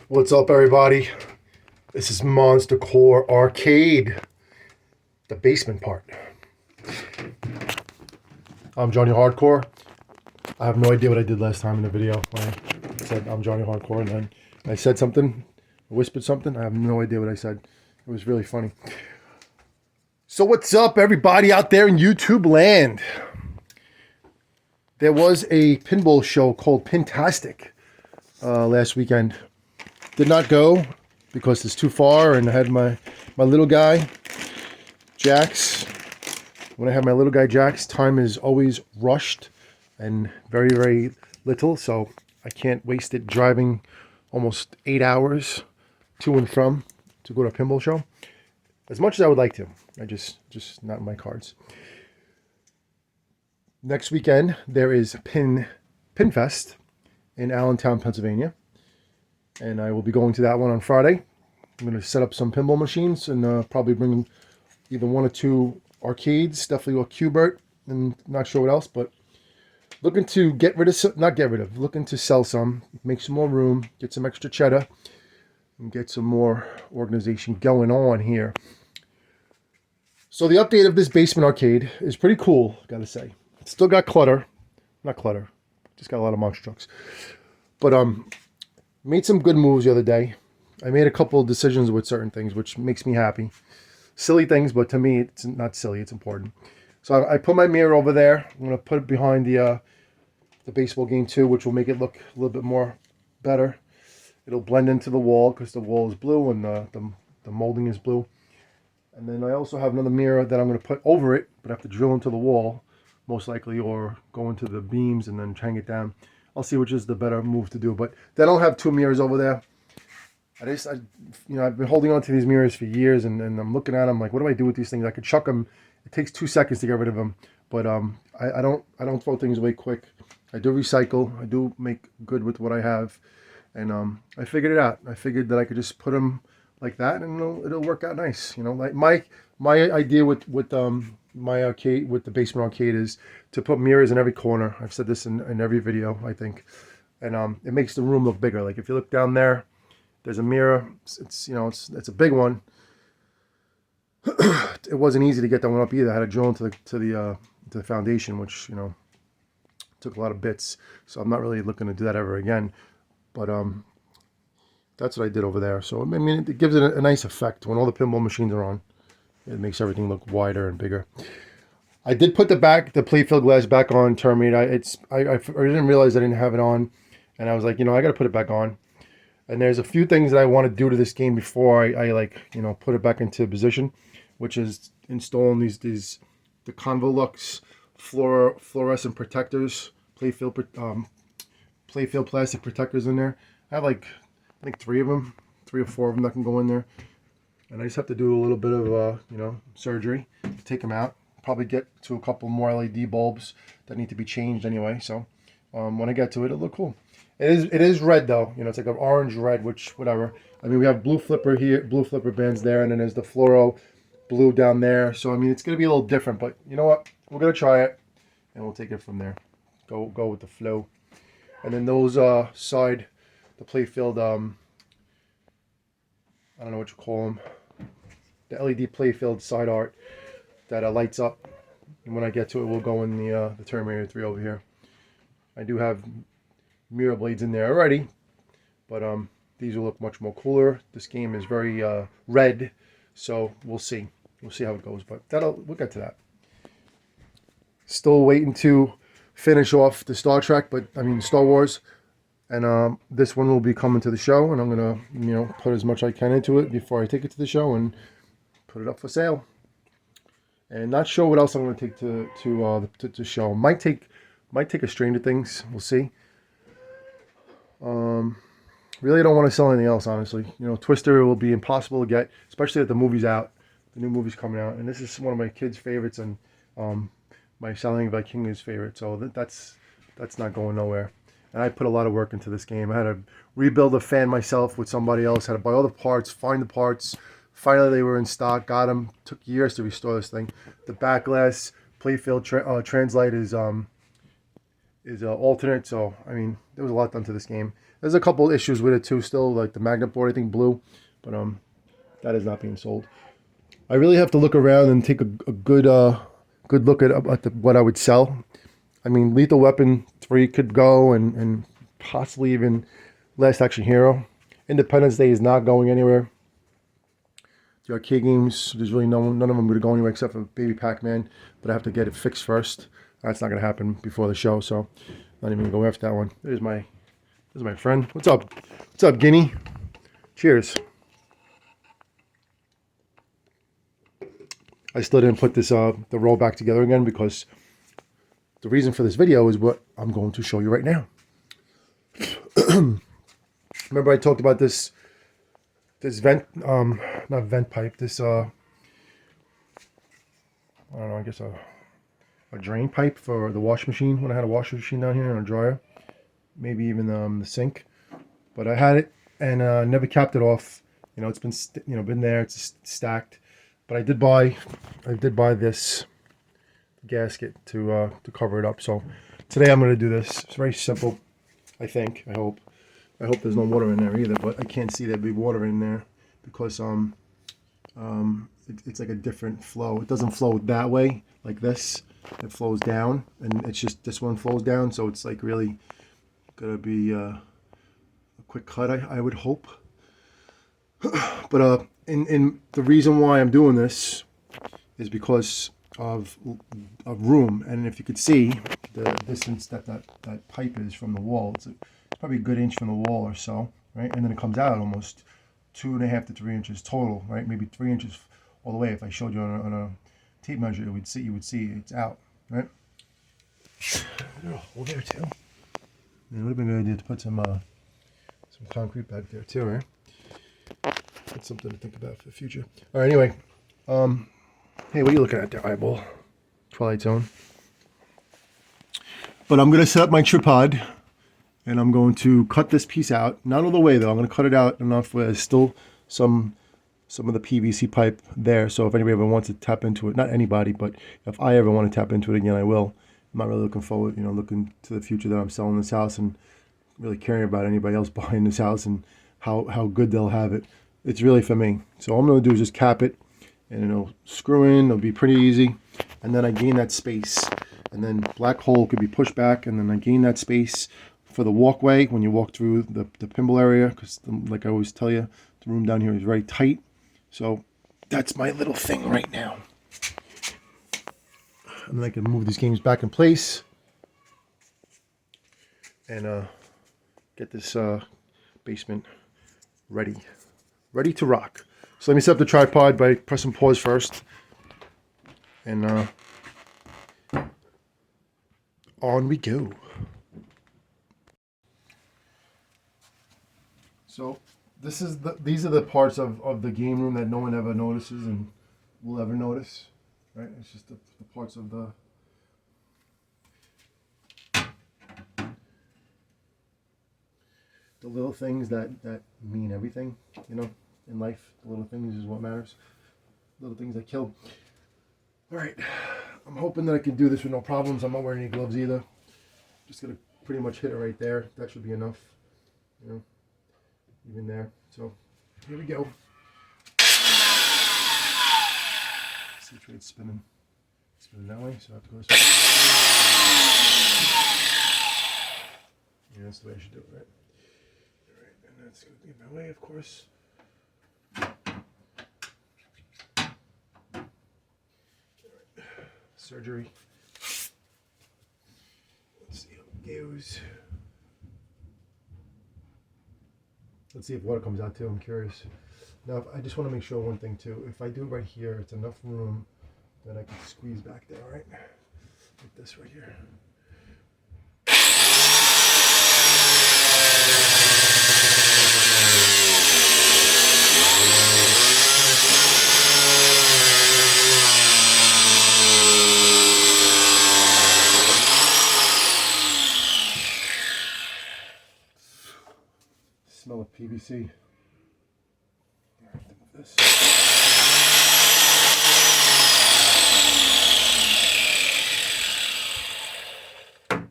What's up, everybody? This is Monster Core Arcade, the basement part. I'm Johnny Hardcore. I have no idea what I did last time in the video when I said I'm Johnny Hardcore, and then I said something, whispered something. I have no idea what I said. It was really funny. So what's up, everybody out there in YouTube land? There was a pinball show called Pintastic last weekend. Did not go because it's too far, and I had my little guy, Jax. When I have my little guy, Jax, time is always rushed and very, very little, so I can't waste it driving almost 8 hours to and from to go to a pinball show. As much as I would like to. I just not in my cards. Next weekend, there is Pinfest in Allentown, Pennsylvania. And I will be going to that one on Friday. I'm going to set up some pinball machines and probably bring either one or two arcades, definitely a Qbert, and not sure what else, but looking to looking to sell some, make some more room, get some extra cheddar, and get some more organization going on here. So the update of this basement arcade is pretty cool, gotta say. It's still got clutter, not clutter, just got a lot of monster trucks. But made some good moves the other day. I made a couple of decisions with certain things, which makes me happy. Silly things, but to me, it's not silly. It's important. So I put my mirror over there. I'm going to put it behind the baseball game too, which will make it look a little bit more better. It'll blend into the wall because the wall is blue and the molding is blue. And then I also have another mirror that I'm going to put over it, but I have to drill into the wall, most likely, or go into the beams and then hang it down. I'll see which is the better move to do, but then I'll have two mirrors over there. I've been holding on to these mirrors for years, and I'm looking at them like, what do I do with these things? I could chuck them. It takes 2 seconds to get rid of them, but I don't throw things away quick. I do recycle. I do make good with what I have, and I figured it out. I figured that I could just put them like that, and it'll work out nice. Like my idea with my arcade, with the basement arcade, is to put mirrors in every corner. I've said this in every video, I think, and it makes the room look bigger. Like if you look down there, there's a mirror. It's a big one. It wasn't easy to get that one up either. I had to drill into the foundation, which took a lot of bits. So I'm not really looking to do that ever again. But that's what I did over there. So I mean, it gives it a nice effect when all the pinball machines are on. It makes everything look wider and bigger. I did put the playfield glass back on Terminator. I didn't realize I didn't have it on, and I was like, I got to put it back on. And there's a few things that I want to do to this game before I put it back into position, which is installing the Convolux fluorescent protectors, playfield plastic protectors in there. I have I think 3 or 4 of them that can go in there. And I just have to do a little bit of, surgery to take them out. Probably get to a couple more LED bulbs that need to be changed anyway. So when I get to it, it'll look cool. It is red though. It's like an orange red, which whatever. I mean, we have blue flipper here, blue flipper bands there, and then there's the fluoro blue down there. So I mean, it's gonna be a little different, but you know what? We're gonna try it, and we'll take it from there. Go with the flow. And then those the playfield. I don't know what you call them. The LED playfield side art that lights up. And when I get to it, we'll go in the Terminator 3 over here. I do have mirror blades in there already, but these will look much more cooler. This game is very red, so we'll see. We'll see how it goes, but we'll get to that. Still waiting to finish off the Star Wars. And this one will be coming to the show, and I'm gonna, put as much I can into it before I take it to the show and put it up for sale. And not sure what else I'm gonna take to show. Might take a Stranger Things. We'll see. Really don't want to sell anything else, honestly. Twister will be impossible to get, especially if the movie's out. The new movie's coming out, and this is one of my kids' favorites, and my Selling Viking's favorite. So that's not going nowhere. And I put a lot of work into this game. I had to rebuild a fan myself with somebody else. Had to buy all the parts, find the parts. Finally, they were in stock. Got them. Took years to restore this thing. The back glass playfield translite is is alternate. So I mean, there was a lot done to this game. There's a couple issues with it too. Still, like the magnet board, I think blew, but that is not being sold. I really have to look around and take a good good look at what I would sell. I mean, Lethal Weapon 3 could go, and possibly even Last Action Hero. Independence Day is not going anywhere. The arcade games, there's really none of them going to go anywhere except for Baby Pac-Man, but I have to get it fixed first. That's not going to happen before the show, so not even going to go after that one. There's my friend. What's up? What's up, Guinea? Cheers. I still didn't put this the roll back together again because the reason for this video is what I'm going to show you right now. Remember I talked about this vent, not vent pipe, this I don't know, I guess a drain pipe for the washing machine when I had a washing machine down here and a dryer, maybe even the sink. But I had it and never capped it off. You know, it's been been there, it's stacked. But I did buy this gasket to cover it up. So today I'm going to do this. It's very simple, I think. I hope there's no water in there either. But I can't see there'd be water in there because it's like a different flow. It doesn't flow that way like this. It flows down, and it's just this one flows down. So it's like really gonna be a quick cut. I would hope. But in the reason why I'm doing this is because of room, and if you could see the distance that pipe is from the wall, it's probably a good inch from the wall or so, right? And then it comes out almost 2.5 to 3 inches total, right? Maybe 3 inches all the way. If I showed you on a tape measure, you would see it's out, right? There's a hole there too. It would have been a good idea to put some concrete back there too, right? That's something to think about for the future. All right, anyway. Hey, what are you looking at there, eyeball? Twilight Zone. But I'm going to set up my tripod, and I'm going to cut this piece out. Not all the way, though. I'm going to cut it out enough where there's still some of the PVC pipe there. So if anybody ever wants to tap into it, not anybody, but if I ever want to tap into it again, I will. I'm not really looking forward, looking to the future that I'm selling this house and really caring about anybody else buying this house and how good they'll have it. It's really for me. So all I'm going to do is just cap it, and it'll screw in. It'll be pretty easy. And then I gain that space. And then black hole could be pushed back, and then I gain that space for the walkway when you walk through the pinball area, because like I always tell you, the room down here is very tight. So that's my little thing right now. And then I can move these games back in place and get this basement ready to rock. So let me set up the tripod by pressing pause first, and on we go. So these are the parts of the game room that no one ever notices and will ever notice, right? It's just the parts of the little things that mean everything, in life. The little things is what matters. Little things that kill. All right, I'm hoping that I can do this with no problems. I'm not wearing any gloves either. Just gonna pretty much hit it right there. That should be enough, even there. So here we go. See which way it's spinning that way, so I have to go this way. Yeah, that's the way I should do it, right? All right, and that's gonna be in my way, of course. Surgery. Let's see how it goes. Let's see if water comes out too. I'm curious. Now, I just want to make sure one thing too. If I do right here, it's enough room that I can squeeze back there, right? Like this right here. Smell of PVC. This.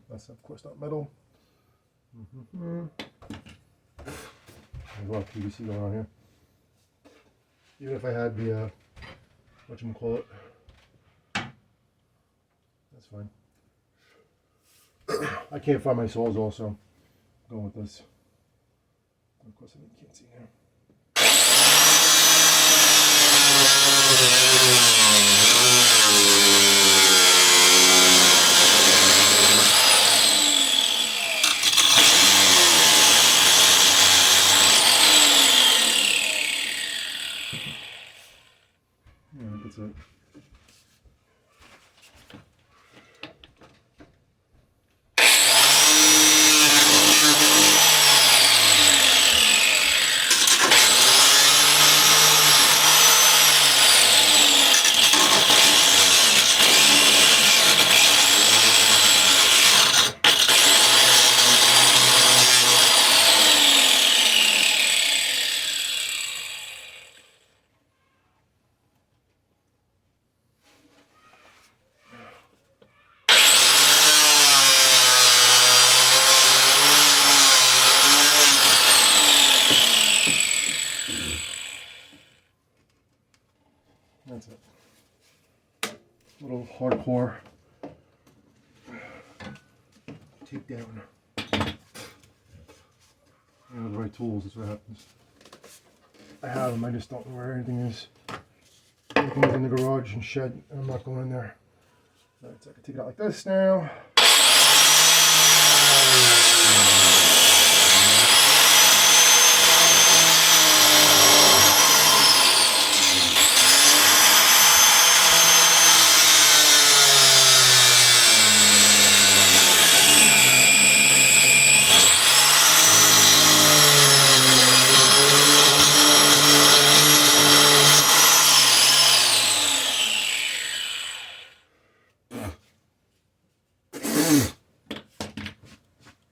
That's glass, of course not metal. There's a lot of PVC going on here. Even if I had the, whatchamacallit, that's fine. I can't find my saws also. I'm going with this. Of course, I can't see here. Yeah, that's it. That's it. Little hardcore takedown. With the right tools, that's what happens. I have them, I just don't know where anything is. Everything is in the garage and shed, and I'm not going in there. Alright, so I can take it out like this now.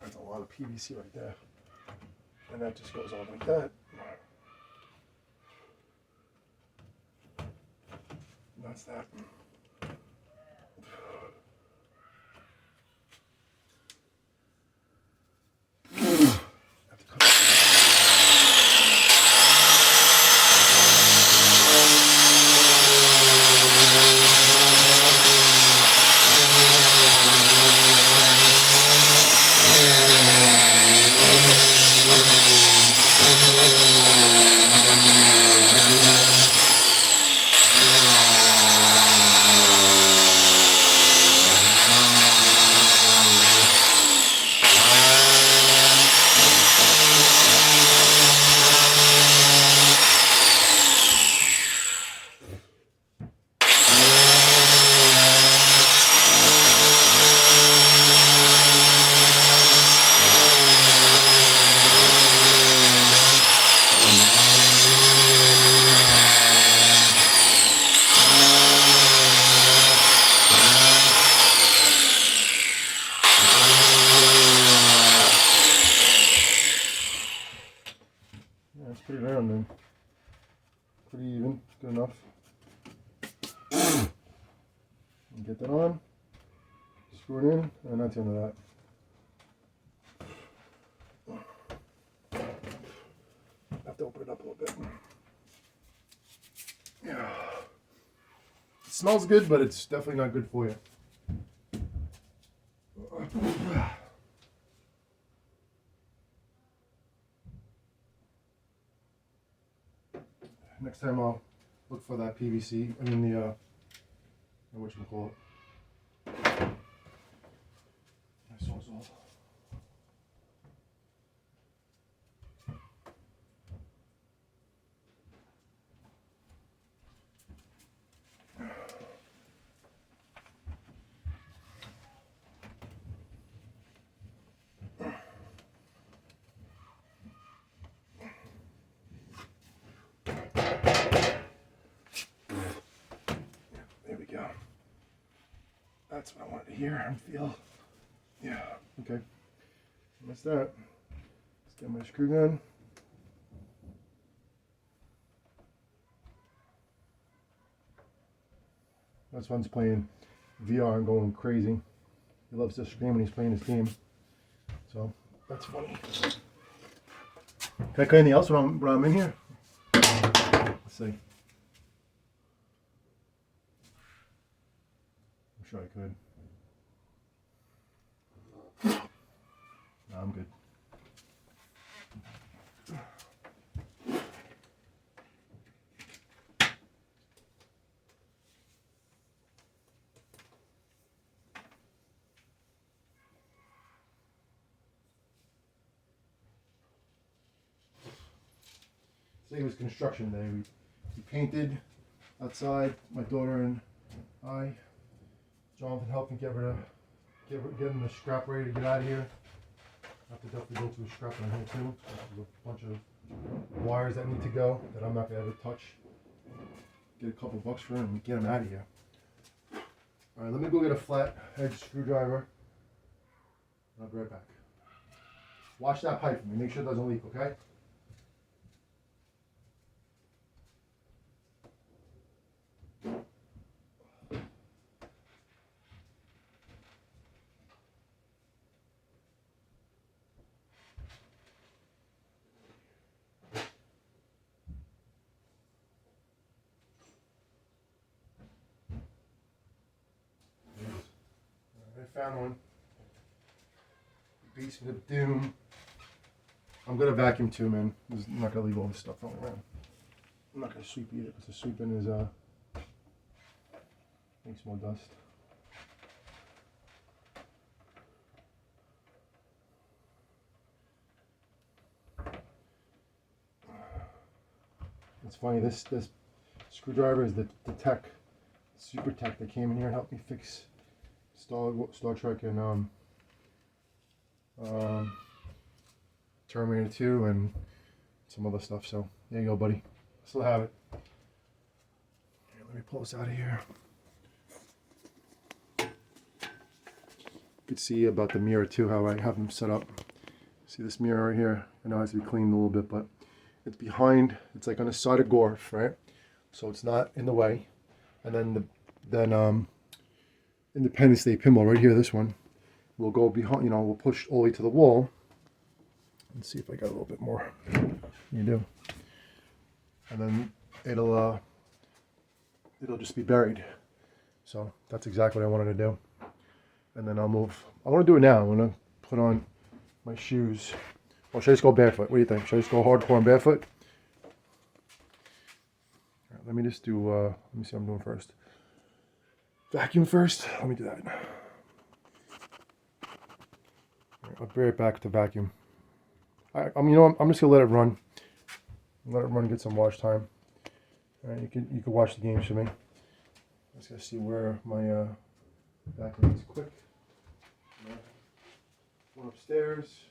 That's a lot of PVC right there. And that just goes on like that. And that's that. That's pretty round then. Pretty even, good enough. And get that on, screw it in, and that's the end of that. Have to open it up a little bit. Yeah. It smells good, but it's definitely not good for you. Next time I'll look for that PVC. I mean the whatchamacallit. My sawzall. That's what I wanted to hear and feel. Yeah, okay. That's that. Let's get my screw gun. This one's playing VR and going crazy. He loves to scream when he's playing this game. So that's funny. Can I cut anything else when I'm in here? Let's see. I'm sure I could. No, I'm good. Today was construction day. We painted outside. My daughter and I. Jonathan helped me get him the scrap ready to get out of here. I have to definitely go to a scrap on here too. There's a bunch of wires that need to go that I'm not gonna ever touch. Get a couple bucks for him and get him out of here. All right, let me go get a flat edge screwdriver. I'll be right back. Watch that pipe for me. Make sure it doesn't leak, okay? I found one. Beats me to doom. I'm gonna vacuum too, man. I'm not gonna leave all this stuff on around. I'm not gonna sweep either because the sweeping is makes more dust. It's funny. This screwdriver is the tech, super tech that came in here and helped me fix Star Trek and Terminator 2 and some other stuff. So there you go, buddy. Still have it. Here, let me pull this out of here. You could see about the mirror too, how I have them set up. See this mirror right here? I know it has to be cleaned a little bit, but it's behind. It's like on the side of Gorf, right? So it's not in the way. And then Independence Day pinball right here. This one will go behind. We'll push all the way to the wall. Let's see if I got a little bit more. You do. And then it'll just be buried. So that's exactly what I wanted to do. And then I'll move. I want to do it now. I'm gonna put on my shoes. Or should I just go barefoot? What do you think? Should I just go hardcore and barefoot? All right, let me just do. Let me see what I'm doing first. Vacuum first. Let me do that. All right, I'll be right back to vacuum. I'm just gonna let it run. Let it run, get some wash time. All right, you can watch the games for me. I just gotta see where my vacuum is quick. One upstairs.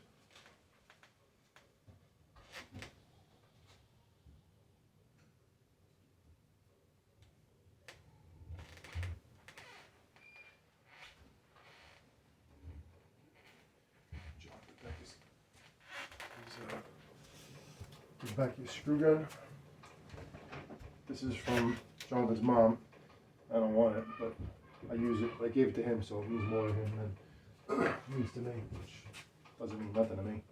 Back your screw gun. This is from Jonathan's mom. I don't want it, but I use it. I gave it to him, so it means more to him than it means to me, which doesn't mean nothing to me.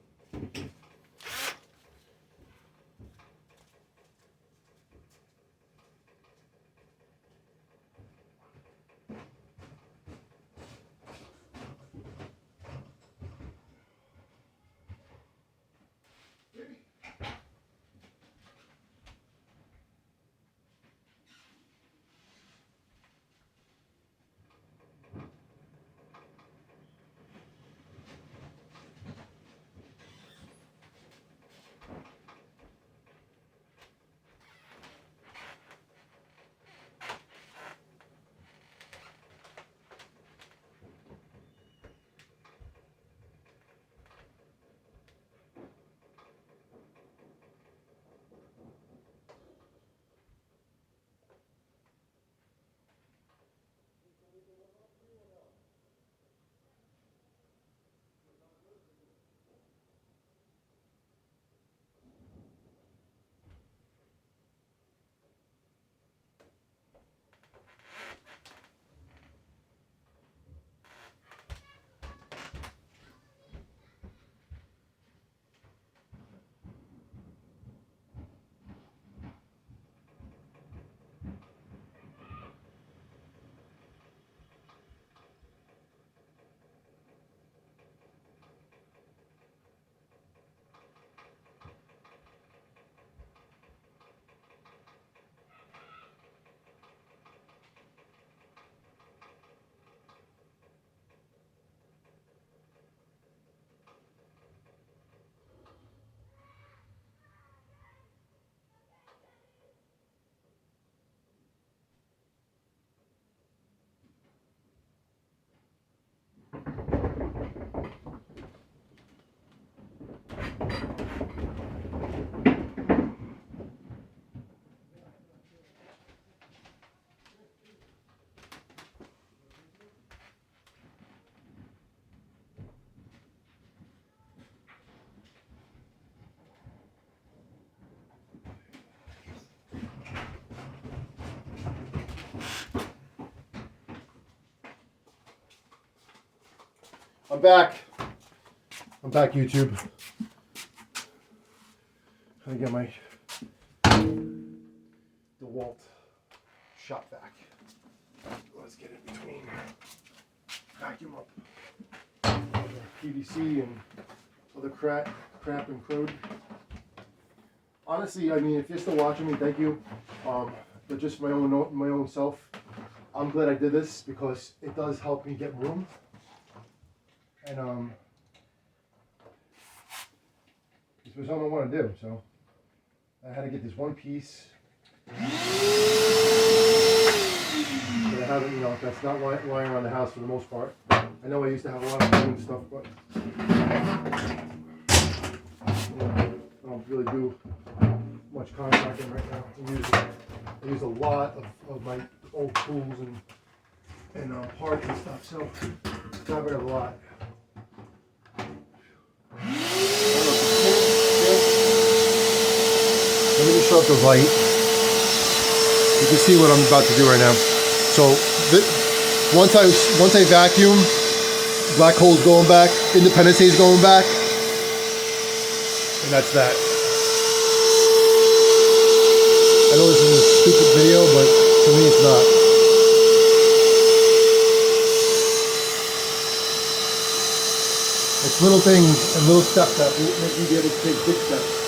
I'm back. I'm back, YouTube. I get my DeWalt shop vac. Let's get in between. Vacuum up PVC and other crap and crude. Honestly, I mean, if you're still watching me, thank you. But just my own self, I'm glad I did this because it does help me get room. And this was something I want to do, so I had to get this one piece. But I haven't, you know, that's not lying around the house for the most part. I know I used to have a lot of food and stuff, but you know, I don't really do much contracting right now. I use a lot of my old tools and parts and stuff, so grab it a lot. Let me just show up the light. You can see what I'm about to do right now. So once I vacuum, black hole's going back, Independence Day's going back, and that's that. I know this is a stupid video, but to me it's not. It's little things and little steps that will make you be able to take big steps.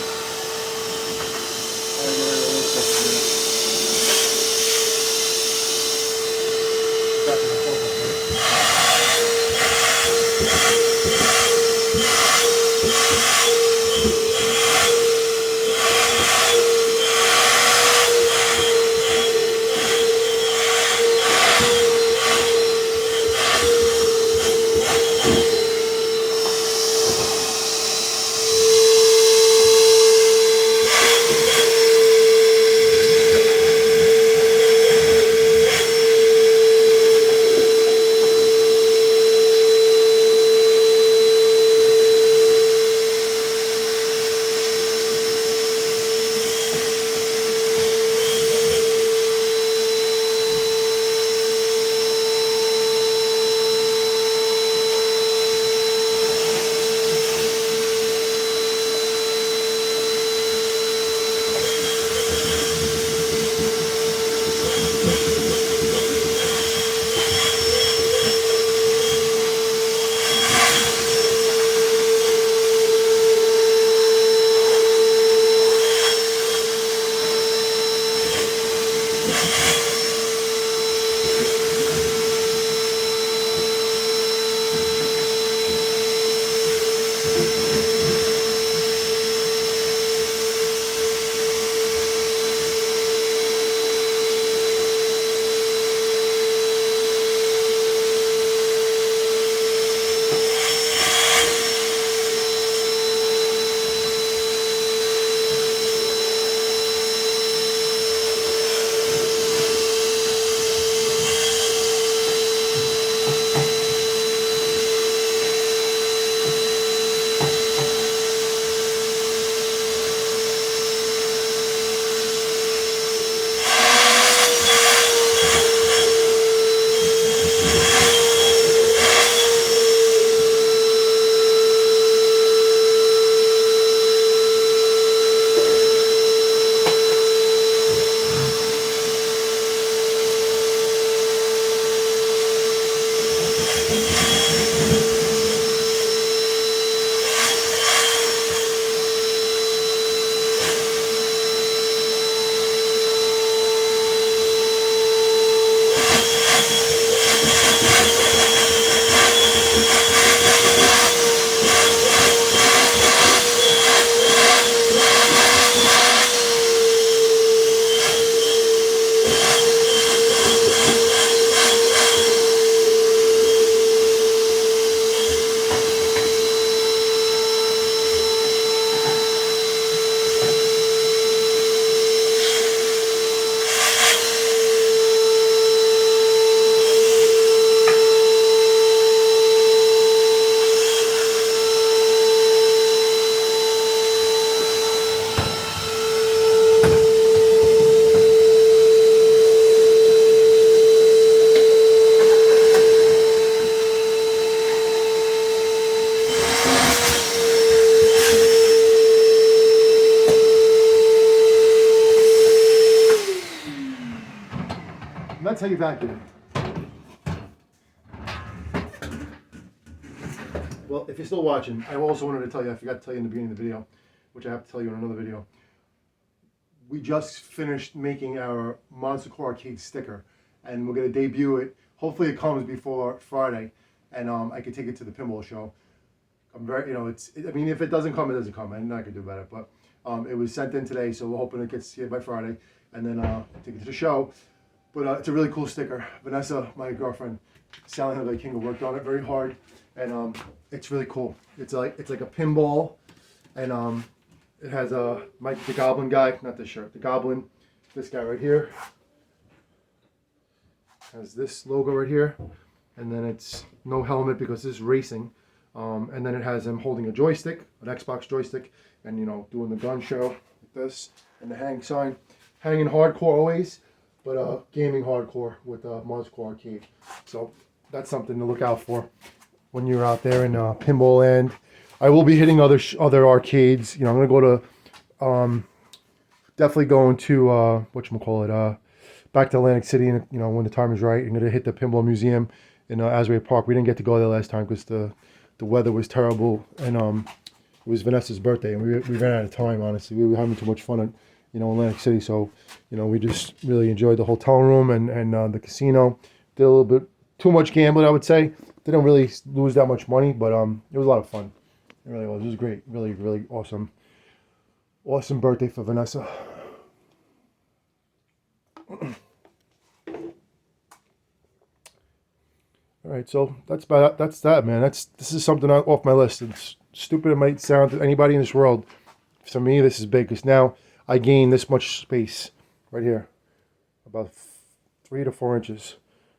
That's how you vacuum. Well, if you're still watching, I also wanted to tell you, I forgot to tell you in the beginning of the video, which I have to tell you in another video. We just finished making our Monster Core Arcade sticker, and we're going to debut it. Hopefully it comes before Friday, and I can take it to the pinball show. I'm very, I mean, if it doesn't come, it doesn't come. I'm not going to do better, but it was sent in today, so we're hoping it gets here by Friday, and then take it to the show. But it's a really cool sticker. Vanessa, my girlfriend, Sally Hunter King, worked on it very hard, and it's really cool. It's like a pinball, and it has Mike the Goblin guy, not this shirt, the Goblin, this guy right here. Has this logo right here, and then it's no helmet because this is racing, and then it has him holding a joystick, an Xbox joystick, and doing the gun show like this, and the hang sign, hanging hardcore always, but gaming hardcore with Monster Core Arcade. So that's something to look out for when you're out there in pinball land. I will be hitting other arcades. I'm gonna go to definitely going to whatchamacallit, back to Atlantic City, and when the time is right. I'm gonna hit the Pinball Museum in Asbury Park. We didn't get to go there last time because the weather was terrible, and it was Vanessa's birthday, and we ran out of time. Honestly, we were having too much fun at Atlantic City, so we just really enjoyed the hotel room and the casino. Did a little bit too much gambling, I would say. Didn't really lose that much money, but it was a lot of fun. It really was. It was great. Really, really awesome. Awesome birthday for Vanessa. All right, so that's that, man. This is something off my list. It's stupid. It might sound to anybody in this world. For me, this is big because now I gain this much space right here, about 3 to 4 inches,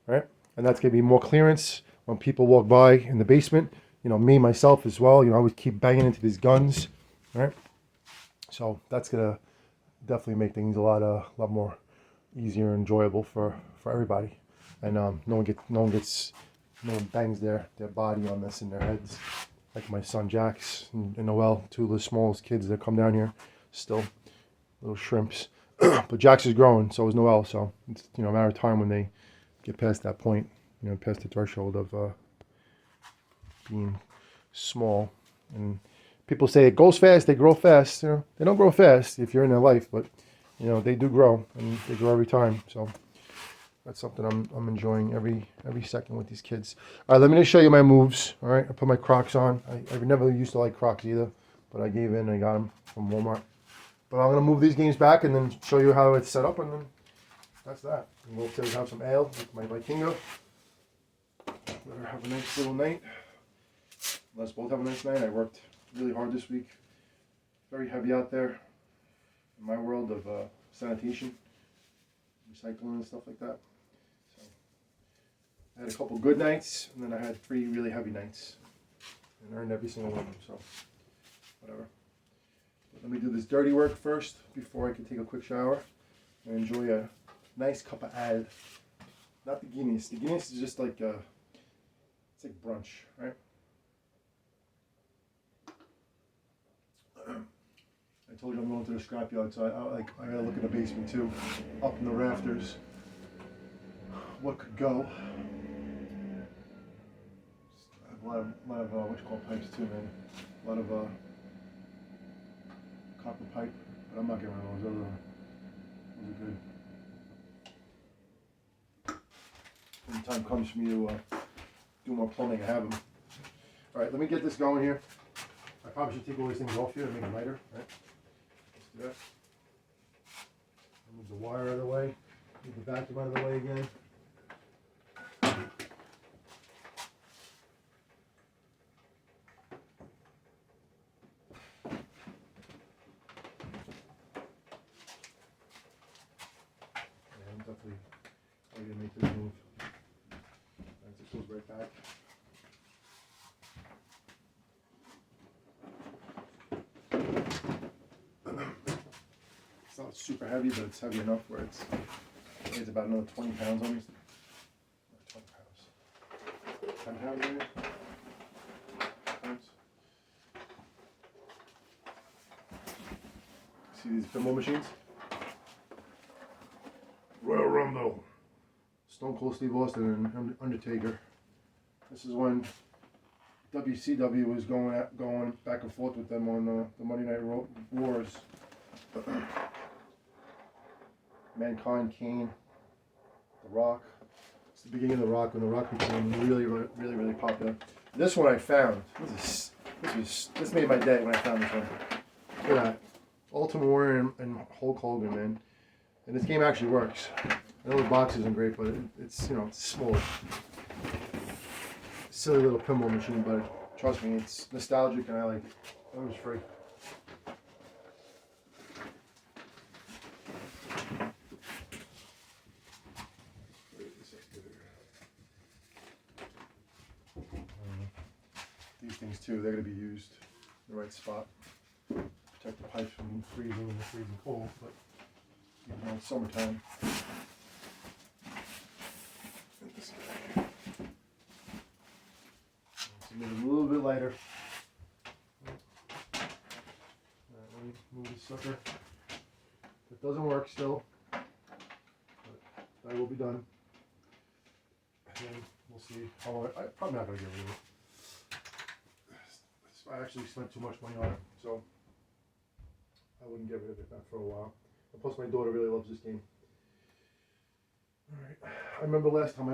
right? And that's gonna be more clearance when people walk by in the basement. Me myself as well. I would keep banging into these guns, right? So that's gonna definitely make things a lot more easier and enjoyable for everybody. And no one bangs their body on this in their heads, like my son Jax and Noel, two of the smallest kids that come down here, still little shrimps. But Jax is growing, so is Noel. So it's a matter of time when they get past that point, past the threshold of being small. And people say it goes fast, they grow fast. They don't grow fast if you're in their life, but they do grow, and they grow every time. So that's something I'm enjoying every second with these kids. All right, let me just show you my moves. All right, I put my Crocs on. I never used to like Crocs either, but I gave in and I got them from Walmart. But I'm gonna move these games back and then show you how it's set up, and then that's that. And we'll have some ale with my Vikingo. Let her have a nice little night. Let's both have a nice night. I worked really hard this week. Very heavy out there in my world of sanitation, recycling and stuff like that. So I had a couple good nights, and then I had 3 really heavy nights, and earned every single one of them. So whatever. But let me do this dirty work first before I can take a quick shower and enjoy a nice cup of ale. Not the Guinness. The Guinness is just like it's like brunch, right? I told you I'm going to the scrapyard, so I gotta look in the basement too, up in the rafters. What could go? I have a lot of what you call pipes too, man. A lot of copper pipe, but I'm not getting rid of those. Those are good. When the time comes for me to do more plumbing, I have them. All right, let me get this going here. I probably should take all these things off here to make it lighter, right? Let's do that. Move the wire out of the way. Move the vacuum out of the way again. I'm definitely going to make this move. It goes right back. It's not super heavy, but it's heavy enough where it's about another 20 pounds on me. 20 pounds. 10 pounds maybe? See these pinball machines? Royal Rumble. Stone Cold Steve Austin and Undertaker. This is when WCW was going back and forth with them on the Monday Night Wars. Mankind, Kane, The Rock. It's the beginning of The Rock when The Rock became really popular. This one I found. This made my day when I found this one. Look at that. Ultimate Warrior and Hulk Hogan, man. And this game actually works. I know the box isn't great, but it's it's small. Silly little pinball machine, but trust me, it's nostalgic and I like it. It was free. These things too, they're going to be used in the right spot. Protect the pipes from freezing in the freezing cold, but even though it's summertime. This guy. Let's make it a little bit lighter. Alright, let me move this sucker. It doesn't work still, but that will be done. And then we'll see how long. I'm probably not going to get rid of it. I actually spent too much money on it, so I wouldn't get rid of it, not for a while. And plus, my daughter really loves this game. Alright, I remember last time I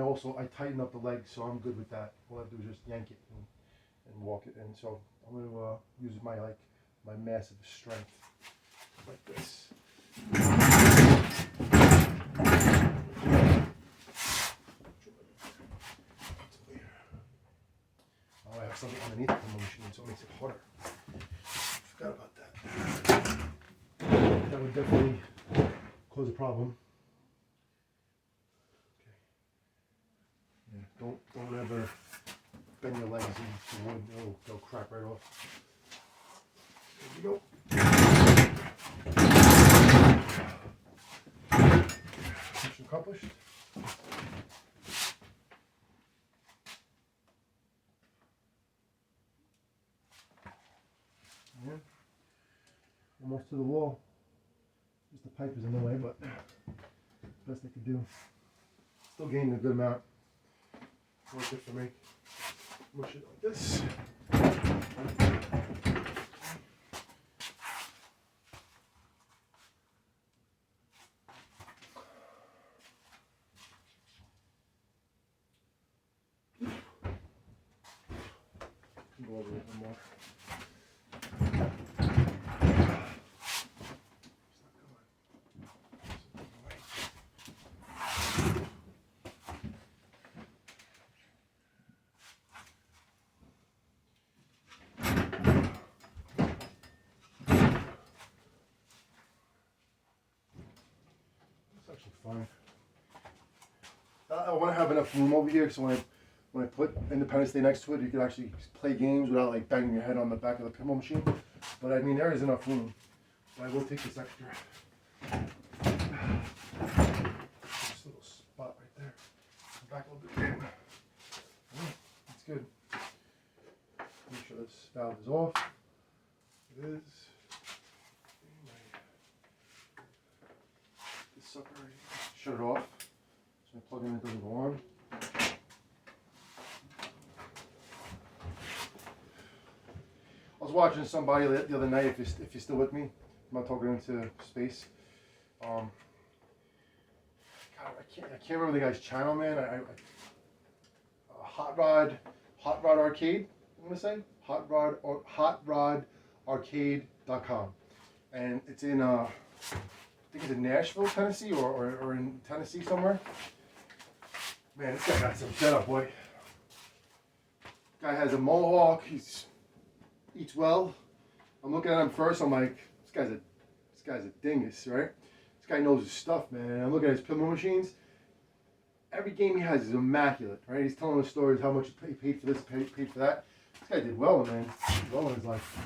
tightened up the legs, so I'm good with that. All I have to do is just yank it and walk it in. So I'm going to use my massive strength like this. Oh, I have something underneath the machine, so it makes it harder. Forgot about that. That would definitely cause a problem. Okay. Yeah, don't ever bend your legs into wood. They'll crack right off. There we go. Mission accomplished. Yeah. Almost to the wall. Just the pipe is in the way, but best I could do. Still gaining a good amount. Worth it for me. Mush it like this. Go over it a little more. Actually fine. I want to have enough room over here so when I put Independence Day next to it, you can actually play games without like banging your head on the back of the pinball machine. But I mean, there is enough room. But I will take this extra. This little spot right there. Back a little bit. Alright, that's good. Make sure this valve is off. It is. This sucker right here. Shut it off. So I plug in, it doesn't go on. I was watching somebody the other night, if you're still with me, I'm not talking into space. God, I can't remember the guy's channel, man. Hot Rod Arcade, I'm gonna say HotRodArcade.com, and it's in I think it's in Nashville, Tennessee, or in Tennessee somewhere. Man, this guy got some setup, boy. Guy has a mohawk. Eats well. I'm looking at him first. I'm like, this guy's a dingus, right? This guy knows his stuff, man. And I'm looking at his pinball machines. Every game he has is immaculate, right? He's telling the stories how much he paid for this, paid for that. This guy did well, man. Did well in his life.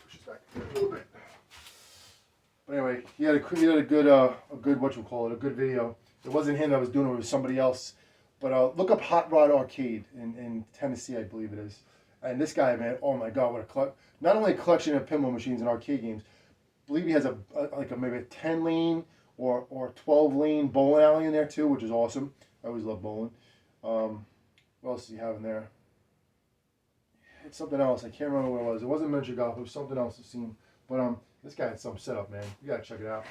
Push it back a little bit. But anyway, he had a good a good video. It wasn't him that was doing it, it was somebody else. But look up Hot Rod Arcade in Tennessee, I believe it is. And this guy, man, oh my God, what a not only a collection of pinball machines and arcade games. I believe he has maybe a 10 lane or 12 lane bowling alley in there too, which is awesome. I always love bowling. What else does he have in there? It's something else. I can't remember what it was. It wasn't miniature golf. It was something else I've seen. But this guy had some setup, man. You gotta check it out.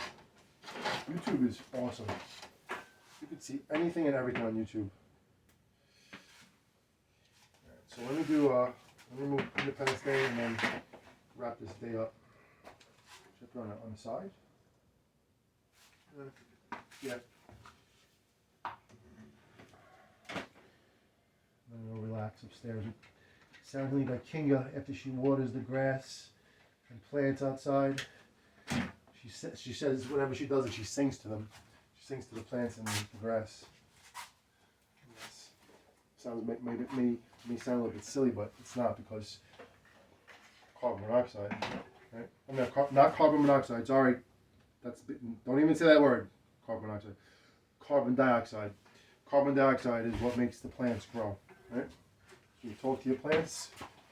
YouTube is awesome. You can see anything and everything on YouTube. Alright, so let me do let me move Independence Day and then wrap this day up. Should I put on the side? Yeah. Then we'll relax upstairs. Sounding like Kinga after she waters the grass and plants outside. She says whenever she does it, she sings to them. She sings to the plants and the grass. Yes. Sounds may sound a little bit silly, but it's not, because carbon monoxide. Right? I mean, not carbon monoxide. Sorry, don't even say that word. Carbon monoxide. Carbon dioxide. Carbon dioxide is what makes the plants grow. Right? So you talk to your plants,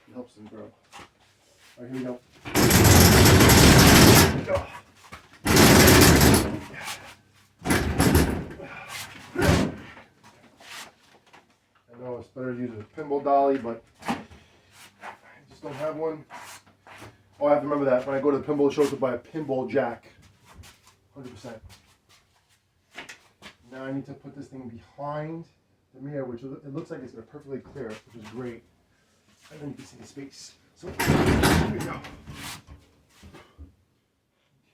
it helps them grow. All right, here we go. I know it's better to use a pinball dolly, but I just don't have one. Oh, I have to remember that when I go to the pinball show to buy a pinball jack. 100%. Now I need to put this thing behind the mirror, which it looks like it's going to perfectly clear, which is great. And then you can see the space. So here we go.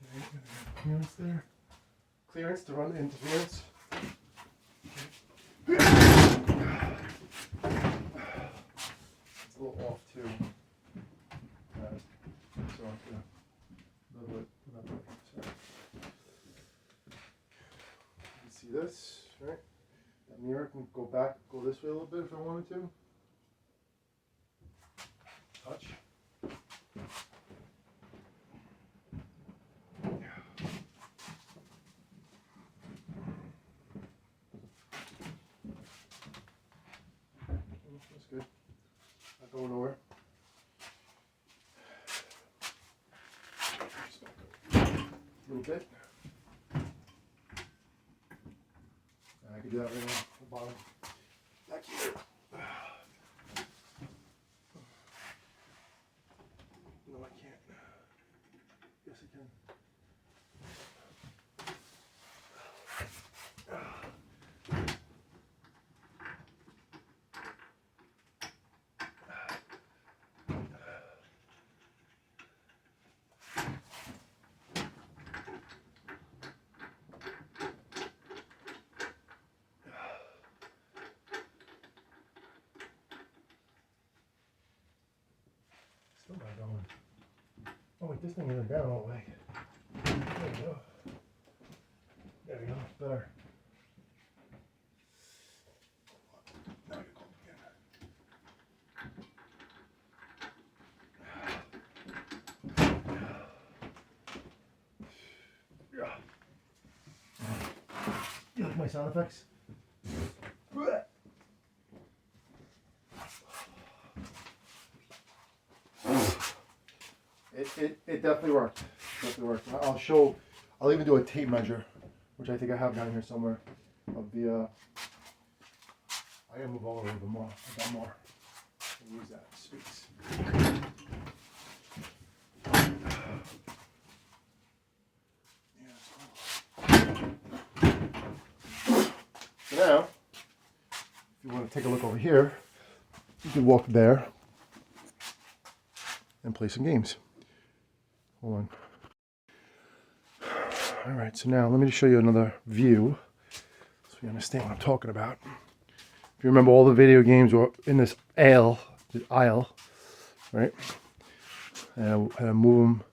Okay, clearance there. Clearance to run the interference. Okay. It's a little off too. So I'm gonna level it. Sorry. You can see this, right? That mirror can go this way a little bit if I wanted to. Touch. That's good. Not going nowhere. A little bit. And I can do that right now. The bottom. Back here. No, I can't. Yes, I can. Still not going. Oh wait, this thing isn't down all the way. There we go. There we go. Better. Now I can go again. You like my sound effects? It definitely worked. I'll even do a tape measure, which I think I have down here somewhere, of the, I gotta move over a little bit more. I got more. I'll use that space. So now, if you want to take a look over here, you can walk there and play some games. Hold on. All right, so now let me just show you another view so you understand what I'm talking about. If you remember, all the video games were in this aisle, right? And I had to move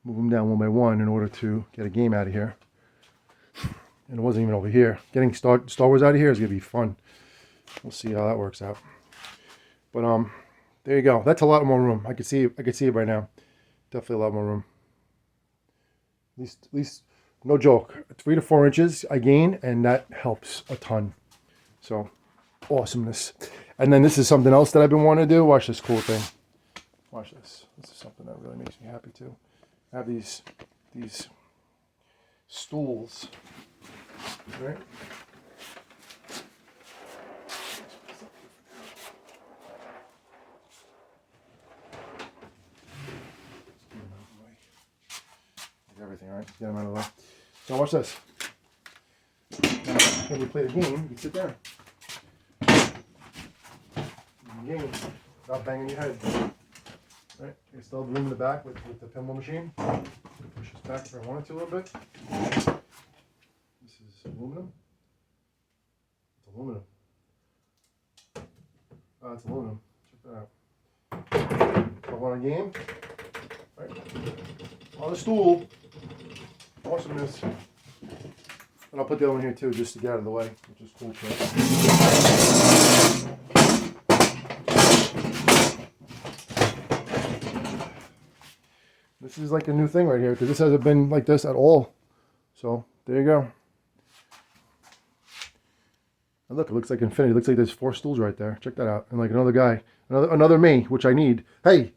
them down one by one in order to get a game out of here. And it wasn't even over here. Getting Star Wars out of here is gonna be fun. We'll see how that works out. But there you go. That's a lot more room. I could see it right now. Definitely a lot more room. At least, no joke. 3 to 4 inches I gain, and that helps a ton. So, awesomeness. And then this is something else that I've been wanting to do. Watch this cool thing. Watch this. This is something that really makes me happy too. I have these stools, right? Everything, right? Get them out of the way. So watch this. Now, when you play the game, you can sit there. Game, without banging your head. Right? You still have room in the back with the pinball machine. Push this back if I wanted to a little bit. This is aluminum. It's aluminum. It's aluminum. Check that out. If I want a game, right? On the stool. Awesomeness. And I'll put the other one here too, just to get out of the way, which is cool too. This is like a new thing right here, because this hasn't been like this at all. So there you go. And look, it looks like infinity. It looks like there's 4 stools right there. Check that out. And like another guy, another me, which I need. Hey,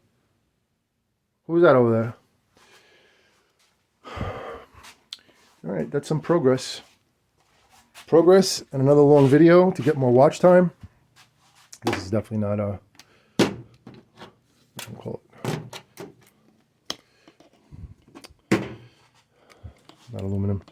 who's that over there? All right, that's some progress. Progress and another long video to get more watch time. This is definitely not a, what do you call it? Not aluminum.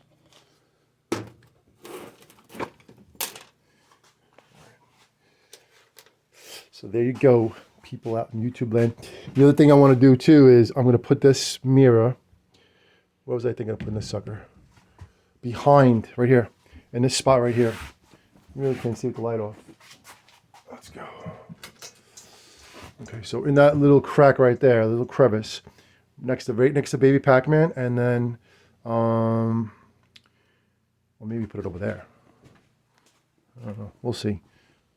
So there you go, people out in YouTube land. The other thing I want to do too is I'm going to put this mirror, what was I thinking of putting this sucker? Behind, right here, in this spot right here. You really can't see with the light off. Let's go. Okay, so in that little crack right there, little crevice, right next to Baby Pac-Man, and then, well, maybe put it over there. I don't know. We'll see.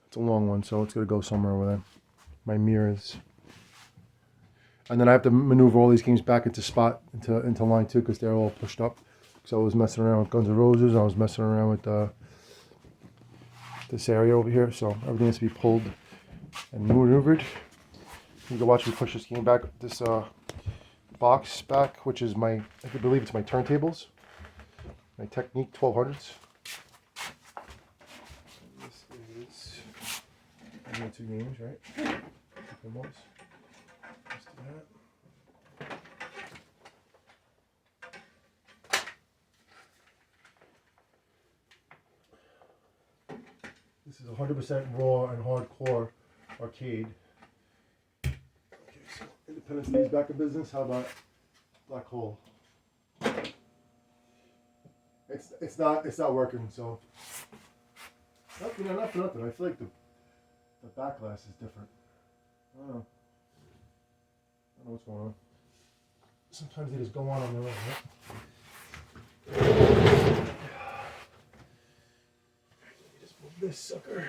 It's a long one, so it's gonna go somewhere over there. My mirrors. And then I have to maneuver all these games back into line 2 because they're all pushed up. So I was messing around with Guns N' Roses. I was messing around with this area over here. So everything has to be pulled and maneuvered. You can watch me push this game back, this box back, which is I believe it's my turntables. My Technique 1200s. And this is, I need 2 games, right? 2 pinballs. Let's do that. This is 100% raw and hardcore arcade. Okay, so Independence Day's back in business. How about Black Hole? It's not working. So not for nothing. I feel like the back glass is different. I don't know what's going on. Sometimes they just go on their own, right? Just move this sucker.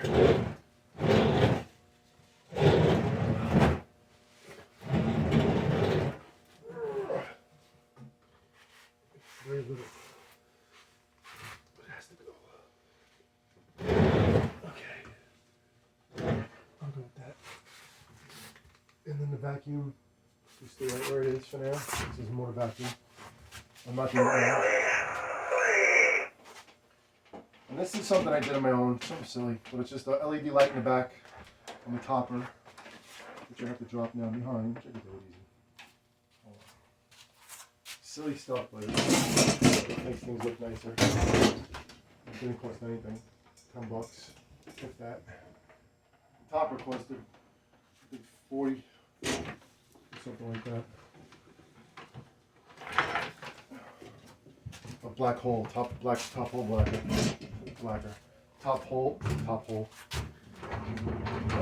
Very little. But it has to go. Okay. I'll go with that. And then the vacuum, just stay right where it is for now. This is a motor vacuum. I'm not doing it now. And this is something I did on my own, something silly, but it's just a LED light in the back on the topper, which I have to drop down behind, which I can do it easy. Silly stuff, but it makes things look nicer. It didn't cost anything, $10, if that. The topper costed, I think 40, something like that. A black hole, top hole blacker. Top hole. My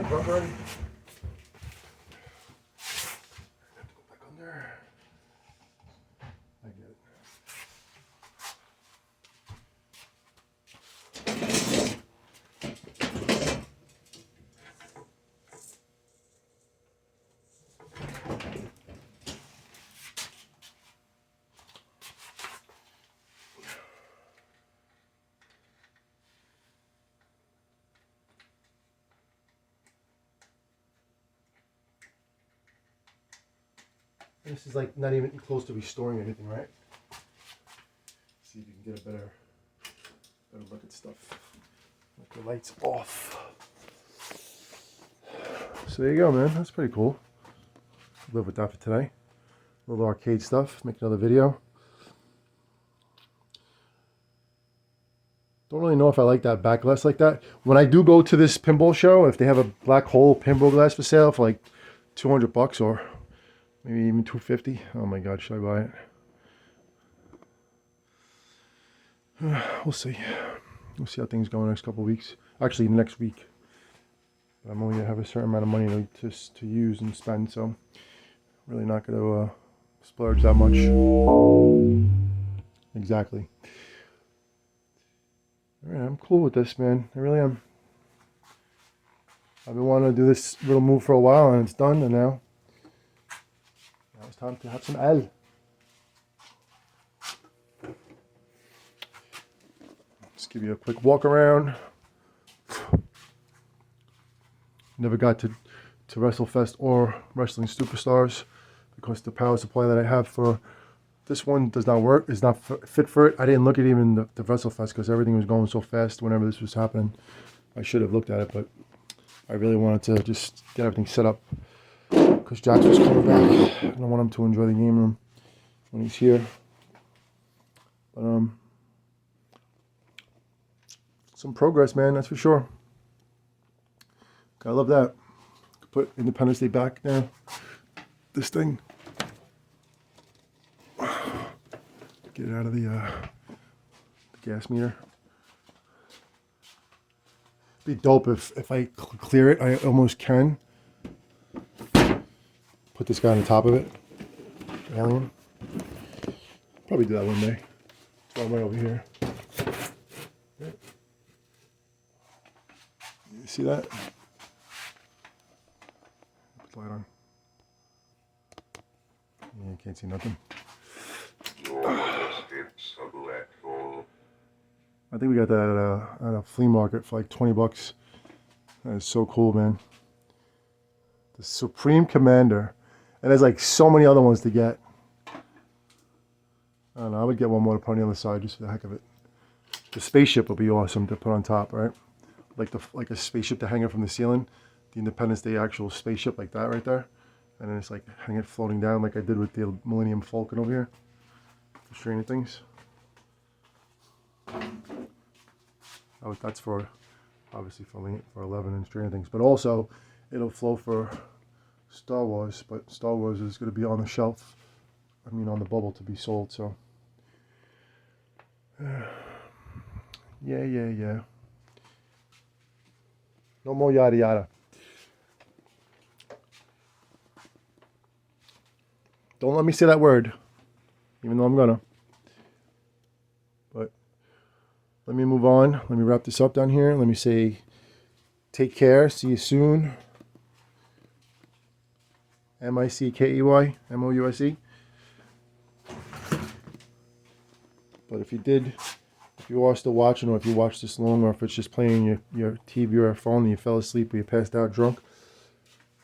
butt ready. I have to go back on there. I get it. And this is like not even close to restoring anything, right? See if you can get a better look at stuff. Let the lights off. So there you go, man. That's pretty cool. Live with that for today. A little arcade stuff. Make another video. Don't really know if I like that back glass like that. When I do go to this pinball show, if they have a black hole pinball glass for sale for like $200 or maybe even $250. Oh my God, should I buy it? We'll see. We'll see how things go in the next couple of weeks. Actually, next week. But I'm only gonna have a certain amount of money to use and spend, so really not gonna splurge that much. Exactly. Alright, I'm cool with this, man. I really am. I've been wanting to do this little move for a while, and it's done, and now it's time to have some L. Just give you a quick walk around. Never got to WrestleFest or Wrestling Superstars because the power supply that I have for this one does not work. It's not fit for it. I didn't look at even the WrestleFest because everything was going so fast whenever this was happening. I should have looked at it, but I really wanted to just get everything set up because Jax was coming back. I don't want him to enjoy the game room when he's here. But some progress, man, that's for sure. I love that. Put Independence Day back now. This thing. Get it out of the gas meter. Be dope if I clear it. I almost can. Put this guy on the top of it. Alien. Probably do that one day. It's all right over here. You see that? Put the light on. Yeah, you can't see nothing. I think we got that at a flea market for like $20. That is so cool, man. The Supreme Commander. And there's like so many other ones to get. I don't know, I would get one more to put on the other side just for the heck of it. The spaceship would be awesome to put on top, right? Like a spaceship to hang it from the ceiling. The Independence Day actual spaceship like that right there. And then it's like hang it floating down like I did with the Millennium Falcon over here. Stranger Things. Oh, that's for obviously for 11 and Stranger Things, but also it'll flow for Star Wars. But Star Wars is going to be on the shelf. I mean, on the bubble to be sold. So yeah. No more yada yada. Don't let me say that word, even though I'm gonna. But let me move on. Let me wrap this up down here. Let me say, take care. See you soon. Mickey, Mouse. But if you are still watching, or if you watched this long, or if it's just playing your TV or phone and you fell asleep or you passed out drunk,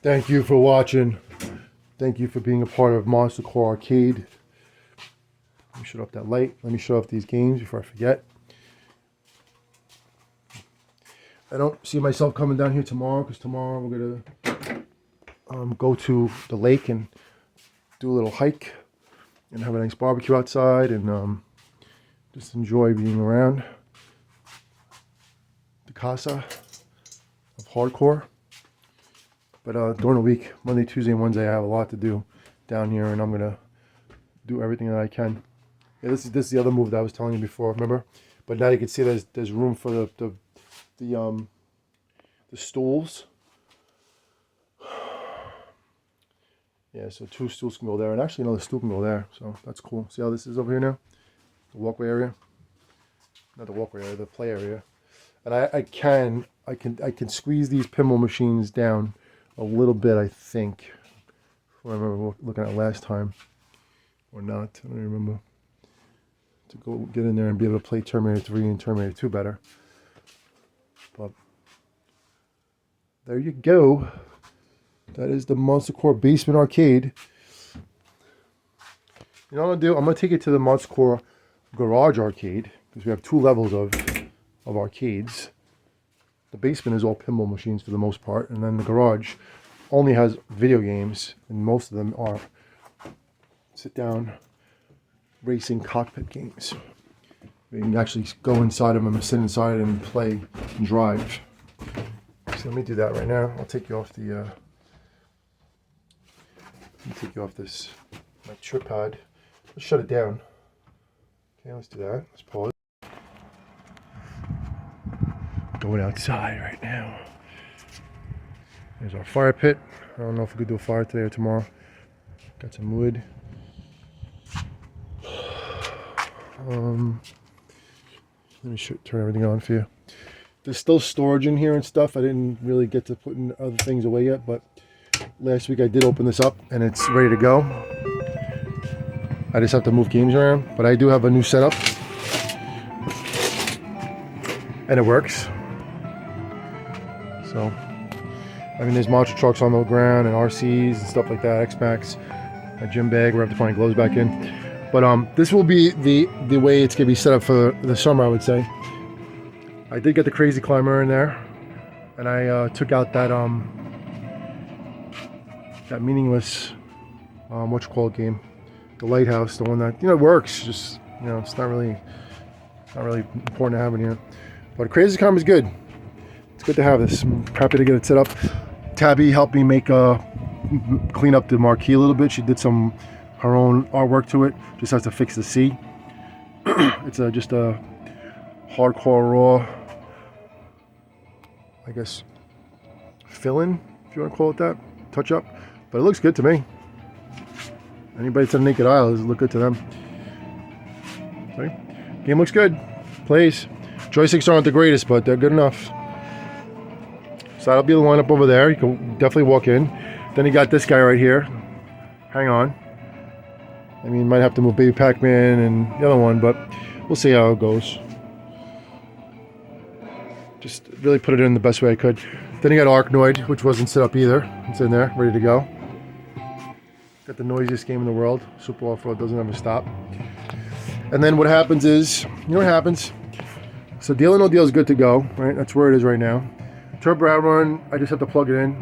thank you for watching. Thank you for being a part of Monster Core Arcade. Let me shut off that light. Let me show off these games before I forget. I don't see myself coming down here tomorrow because tomorrow we're going to go to the lake and do a little hike and have a nice barbecue outside and just enjoy being around the casa of hardcore. But during the week, Monday, Tuesday, and Wednesday, I have a lot to do down here, and I'm gonna do everything that I can. Yeah, this is the other move that I was telling you before, remember? But now you can see there's room for the stools. Yeah, so 2 stools can go there, and actually another stool can go there. So that's cool. See how this is over here now? The walkway area. Not the walkway area, the play area. And I can squeeze these pinball machines down a little bit, I think. I remember looking at last time, or not. I don't even remember. To go get in there and be able to play Terminator 3 and Terminator 2 better. But there you go. That is the Monster Core Basement Arcade. You know what I'm gonna do? I'm gonna take it to the Mods Core Garage Arcade because we have 2 levels of arcades. The basement is all pinball machines for the most part, and then the garage only has video games, and most of them are sit-down racing cockpit games. You can actually go inside of them and sit inside and play and drive. So let me do that right now. I'll take you off the. Let me take you off this my tripod. Let's shut it down. Okay, let's do that. Let's pause. Going outside right now. There's our fire pit. I don't know if we could do a fire today or tomorrow. Got some wood. Let me turn everything on for you. There's still storage in here and stuff. I didn't really get to put in other things away yet, but last week I did open this up and it's ready to go. I just have to move games around, but I do have a new setup and it works. So, I mean, there's monster trucks on the ground and RCs and stuff like that, X-Max, a gym bag, we have to put my gloves back in. But this will be the way it's gonna be set up for the summer, I would say. I did get the Crazy Climber in there, and I took out that meaningless whatchamacallit game, the Lighthouse, the one that works. Just it's not really important to have in here. But Crazy Climber is good. It's good to have this. I'm happy to get it set up. Tabby helped me clean up the marquee a little bit. She did her own artwork to it. Just has to fix the C. It's just a hardcore raw, I guess, fill-in, if you want to call it that, touch-up. But it looks good to me. Anybody to the naked eye, does it look good to them? Okay. Game looks good. Plays. Joysticks aren't the greatest, but they're good enough. So that'll be the lineup over there. You can definitely walk in. Then you got this guy right here. Hang on. I mean, might have to move Baby Pac-Man and the other one, but we'll see how it goes. Just really put it in the best way I could. Then you got Arkanoid, which wasn't set up either. It's in there, ready to go. Got the noisiest game in the world. Super Off-Road doesn't ever stop. And then what happens is, what happens? So Deal or No Deal is good to go, right? That's where it is right now. Turbo Outrun, I just have to plug it in.